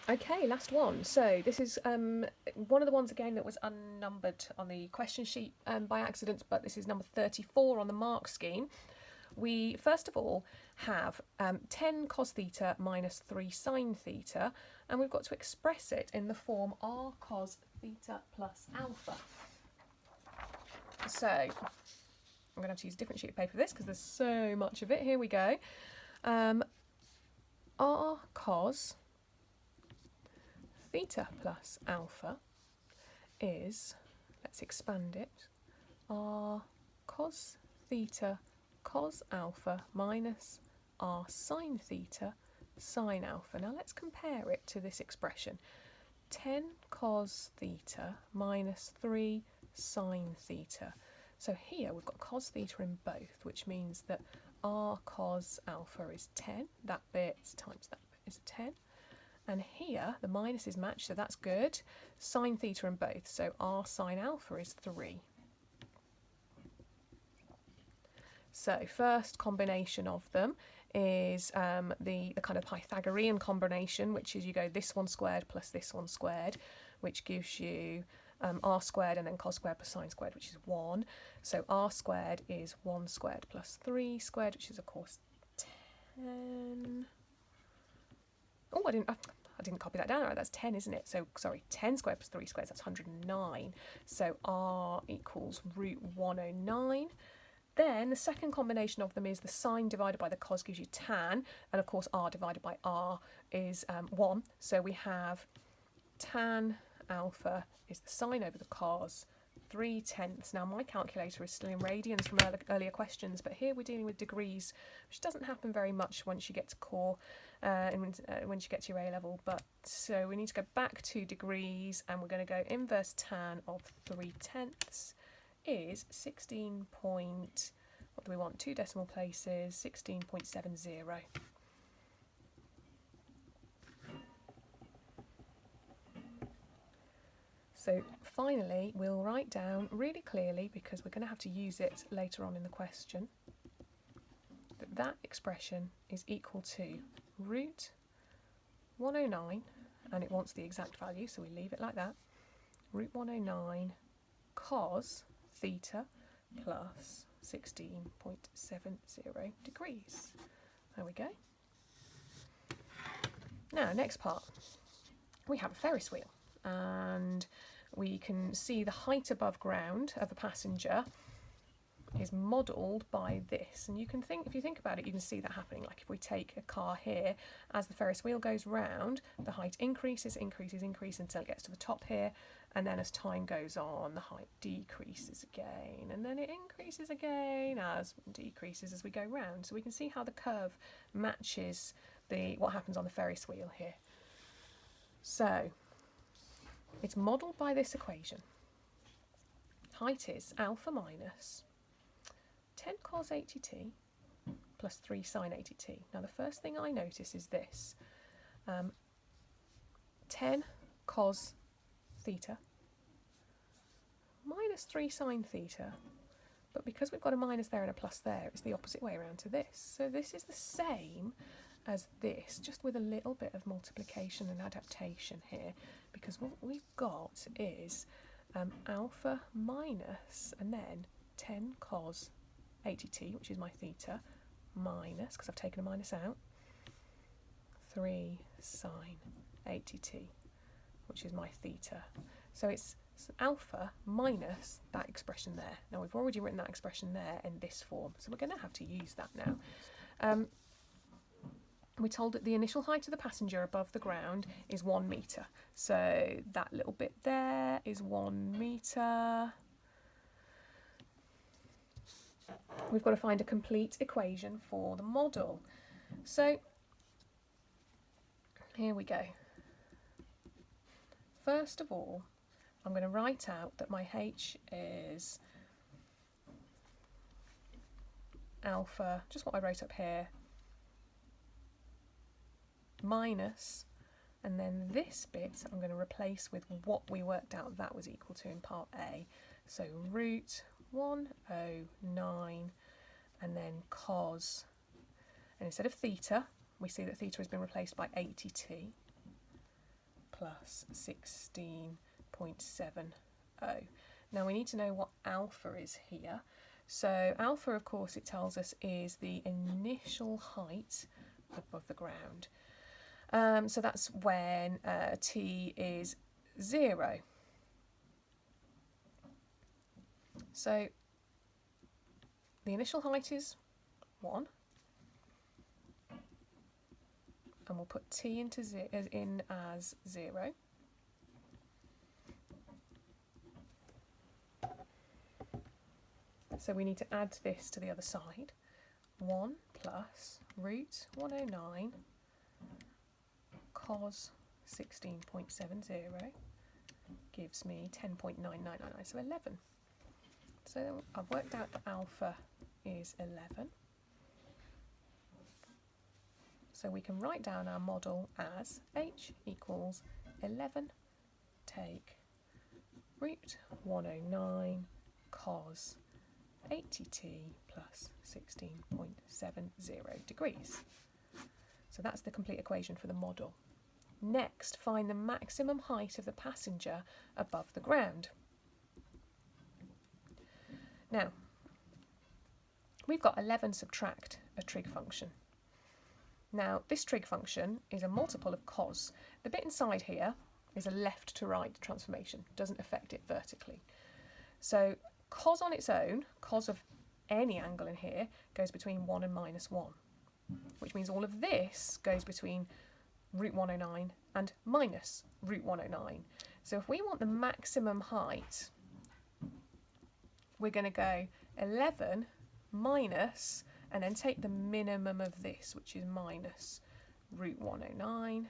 Okay, last one. So this is one of the ones again that was unnumbered on the question sheet by accident, but this is number 34 on the mark scheme. We first of all have 10 cos theta minus 3 sine theta, and we've got to express it in the form r cos theta plus alpha. So I'm going to have to use a different sheet of paper for this because there's so much of it. Here we go. R cos theta plus alpha is, let's expand it, r cos theta cos alpha minus r sine theta sine alpha. Now let's compare it to this expression. 10 cos theta minus 3 sine theta. So here we've got cos theta in both, which means that r cos alpha is 10. That bit times that bit is 10. And here the minus is matched, so that's good. Sine theta in both, so r sine alpha is 3. So first combination of them is the kind of Pythagorean combination, which is you go this one squared plus this one squared, which gives you r squared and then cos squared plus sine squared, which is 1. So r squared is 1 squared plus 3 squared, which is of course 10. Oh, I didn't copy that down. Right, that's 10, isn't it? So, sorry, 10 squared plus 3 squared, that's 109. So r equals root 109. Then the second combination of them is the sine divided by the cos gives you tan. And of course, r divided by r is 1. So we have tan alpha is the sine over the cos, 3/10. Now my calculator is still in radians from earlier questions, but here we're dealing with degrees, which doesn't happen very much once you get to core and once you get to your A level. But so we need to go back to degrees, and we're going to go inverse tan of 3/10 is 16 point, what do we want, 2 decimal places, 16.70. So finally, we'll write down really clearly, because we're going to have to use it later on in the question, that that expression is equal to root 109, and it wants the exact value, so we leave it like that, root 109 cos theta plus 16.70 degrees. There we go. Now, next part. We have a Ferris wheel, and we can see the height above ground of a passenger is modelled by this. And you can think, if you think about it, you can see that happening. Like if we take a car here, as the Ferris wheel goes round, the height increases until it gets to the top here, and then as time goes on, the height decreases again, and then it increases again as decreases as we go round. So we can see how the curve matches what happens on the Ferris wheel here. So it's modelled by this equation. Height is alpha minus 10 cos 80t plus 3 sin 80t. Now the first thing I notice is this. 10 cos theta minus 3 sin theta, but because we've got a minus there and a plus there, it's the opposite way around to this. So this is the same as this, just with a little bit of multiplication and adaptation here, because what we've got is alpha minus, and then 10 cos 80t, which is my theta, minus, because I've taken a minus out, 3 sine 80t, which is my theta. So it's alpha minus that expression there. Now we've already written that expression there in this form, so we're going to have to use that now. We're told that the initial height of the passenger above the ground is 1 metre. So that little bit there is 1 metre. We've got to find a complete equation for the model. So here we go. First of all, I'm going to write out that my h is alpha, just what I wrote up here, minus, and then this bit I'm going to replace with what we worked out that was equal to in part A. So root 109, and then cos, and instead of theta, we see that theta has been replaced by 80t. plus 16.70. Now we need to know what alpha is here. So alpha, of course, it tells us is the initial height above the ground. So that's when t is 0. So the initial height is 1. And we'll put t in as 0. So we need to add this to the other side. 1 plus root 109 cos 16.70 gives me 10.9999, so 11. So I've worked out that alpha is 11. So we can write down our model as h equals 11 take root 109 cos 80t plus 16.70 degrees. So that's the complete equation for the model. Next, find the maximum height of the passenger above the ground. Now, we've got 11 subtract a trig function. Now, this trig function is a multiple of cos. The bit inside here is a left to right transformation, doesn't affect it vertically. So cos on its own, cos of any angle in here, goes between 1 and minus 1, which means all of this goes between root 109 and minus root 109. So if we want the maximum height, we're going to go 11 minus, and then take the minimum of this, which is minus root 109.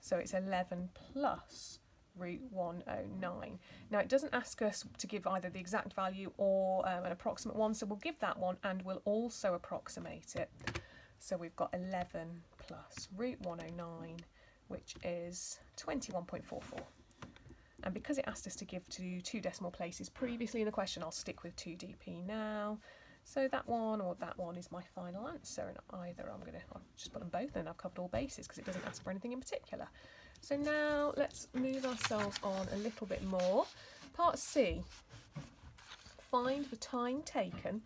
So it's 11 plus root 109. Now it doesn't ask us to give either the exact value or an approximate one, so we'll give that one and we'll also approximate it. So we've got 11 plus root 109, which is 21.44. And because it asked us to give to 2 decimal places previously in the question, I'll stick with 2dp now. So that one or that one is my final answer, and either I'll just put them both and I've covered all bases because it doesn't ask for anything in particular. So now let's move ourselves on a little bit more. Part C, find the time taken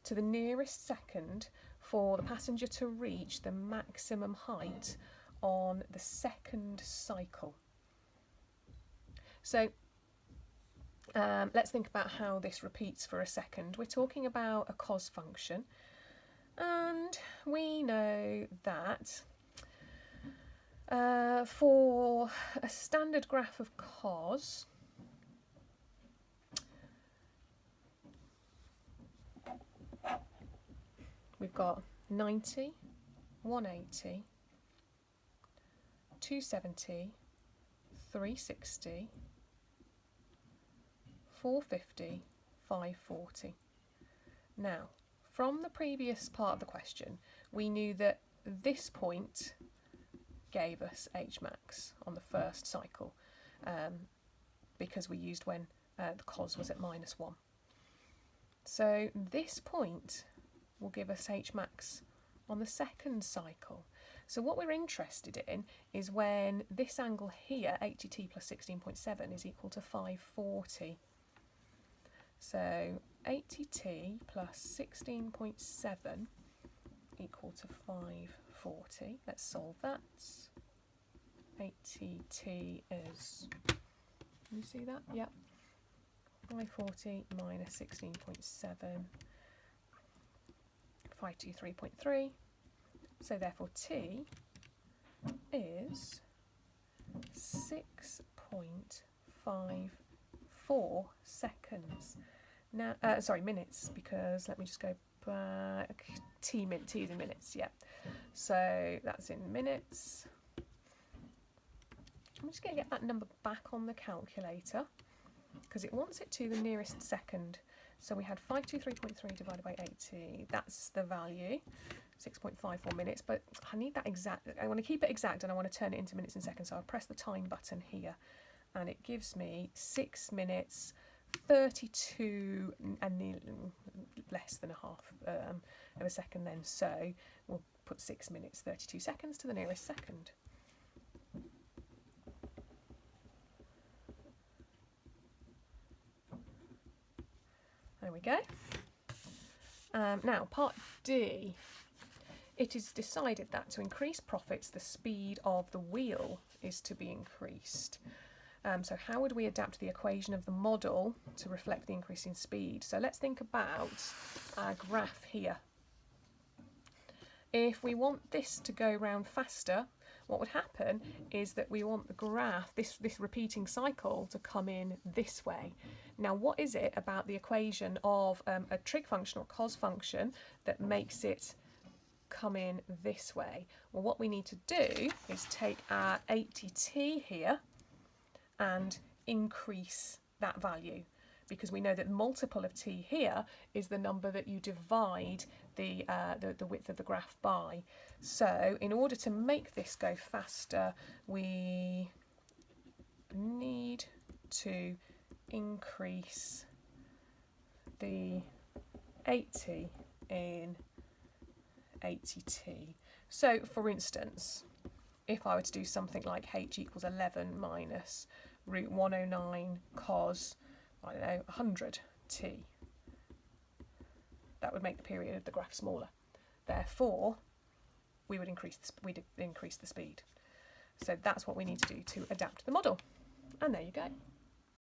to the nearest second for the passenger to reach the maximum height on the second cycle. So let's think about how this repeats for a second. We're talking about a cos function, and we know that for a standard graph of cos, we've got 90, 180, 270, 360, 450, 540. Now, from the previous part of the question, we knew that this point gave us Hmax on the first cycle because we used when the cos was at minus 1. So this point will give us Hmax on the second cycle. So what we're interested in is when this angle here, 80t plus 16.7, is equal to 540. So 80t plus 16.7 equal to 540. Let's solve that. 80t is, can you see that? Yep. 540 minus 16.7, 523.3. So therefore T is 6.54 seconds. Now, minutes, because let me just go back. T is in minutes, yeah. So that's in minutes. I'm just going to get that number back on the calculator because it wants it to the nearest second. So we had 523.3 divided by 80. That's the value, 6.54 minutes. But I need that exact. I want to keep it exact and I want to turn it into minutes and seconds. So I'll press the time button here and it gives me 6 minutes 32 and less than a half of a second then. So we'll put 6 minutes 32 seconds to the nearest second. There we go. Now, part D. It is decided that to increase profits, the speed of the wheel is to be increased. So how would we adapt the equation of the model to reflect the increase in speed? So let's think about our graph here. If we want this to go round faster, what would happen is that we want the graph, this repeating cycle, to come in this way. Now, what is it about the equation of a trig function or cos function that makes it come in this way? Well, what we need to do is take our 80t here and increase that value, because we know that the multiple of t here is the number that you divide the width of the graph by. So in order to make this go faster, we need to increase the 80 in 80t. So for instance, if I were to do something like h equals 11 minus root 109 cos, I don't know, 100t, that would make the period of the graph smaller. Therefore, we would increase the speed. So that's what we need to do to adapt the model. And there you go.